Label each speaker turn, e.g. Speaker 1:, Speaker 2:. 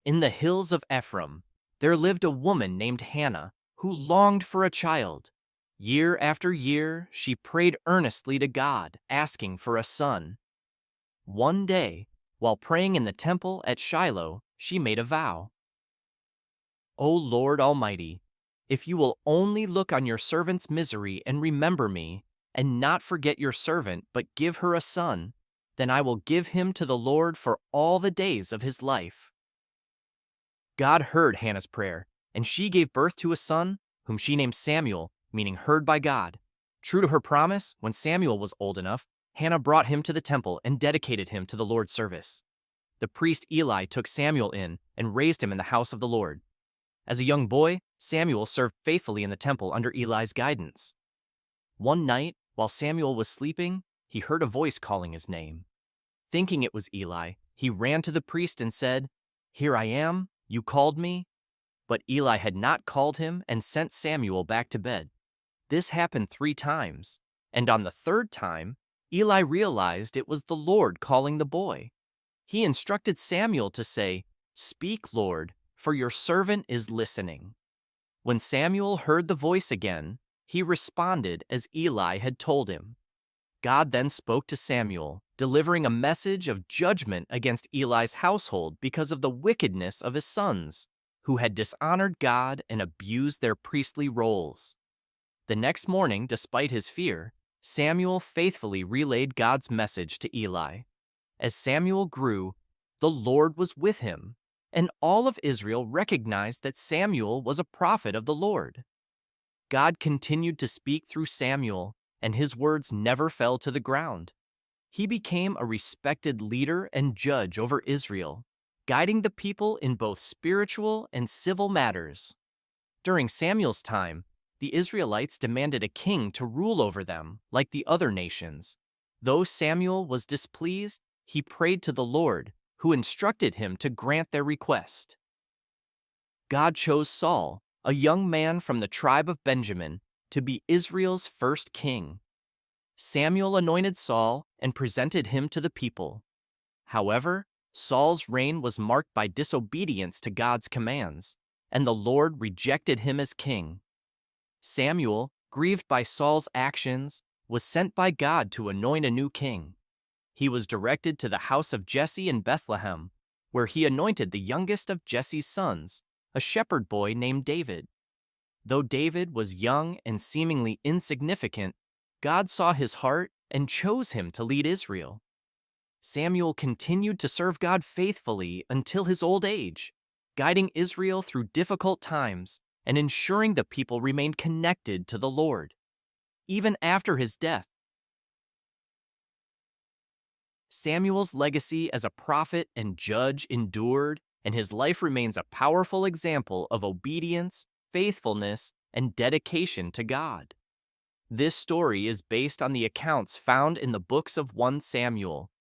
Speaker 1: In the hills of Ephraim, there lived a woman named Hannah who longed for a child. Year after year, she prayed earnestly to God, asking for a son. One day, while praying in the temple at Shiloh, she made a vow. O Lord Almighty, if you will only look on your servant's misery and remember me, and not forget your servant, but give her a son, then I will give him to the Lord for all the days of his life. God heard Hannah's prayer, and she gave birth to a son, whom she named Samuel, meaning heard by God. True to her promise, when Samuel was old enough, Hannah brought him to the temple and dedicated him to the Lord's service. The priest Eli took Samuel in and raised him in the house of the Lord. As a young boy, Samuel served faithfully in the temple under Eli's guidance. One night, while Samuel was sleeping, he heard a voice calling his name. Thinking it was Eli, he ran to the priest and said, "Here I am, you called me?" But Eli had not called him and sent Samuel back to bed. This happened 3 times, and on the third time, Eli realized it was the Lord calling the boy. He instructed Samuel to say, "Speak, Lord, for your servant is listening." When Samuel heard the voice again, he responded as Eli had told him. God then spoke to Samuel, delivering a message of judgment against Eli's household because of the wickedness of his sons, who had dishonored God and abused their priestly roles. The next morning, despite his fear, Samuel faithfully relayed God's message to Eli. As Samuel grew, the Lord was with him, and all of Israel recognized that Samuel was a prophet of the Lord. God continued to speak through Samuel, and his words never fell to the ground. He became a respected leader and judge over Israel, guiding the people in both spiritual and civil matters. During Samuel's time, the Israelites demanded a king to rule over them, like the other nations. Though Samuel was displeased, he prayed to the Lord, who instructed him to grant their request. God chose Saul, a young man from the tribe of Benjamin, to be Israel's first king. Samuel anointed Saul and presented him to the people. However, Saul's reign was marked by disobedience to God's commands, and the Lord rejected him as king. Samuel, grieved by Saul's actions, was sent by God to anoint a new king. He was directed to the house of Jesse in Bethlehem, where he anointed the youngest of Jesse's sons, a shepherd boy named David. Though David was young and seemingly insignificant, God saw his heart and chose him to lead Israel. Samuel continued to serve God faithfully until his old age, guiding Israel through difficult times and ensuring the people remained connected to the Lord. Even after his death, Samuel's legacy as a prophet and judge endured, and his life remains a powerful example of obedience, faithfulness, and dedication to God. This story is based on the accounts found in the books of 1 Samuel,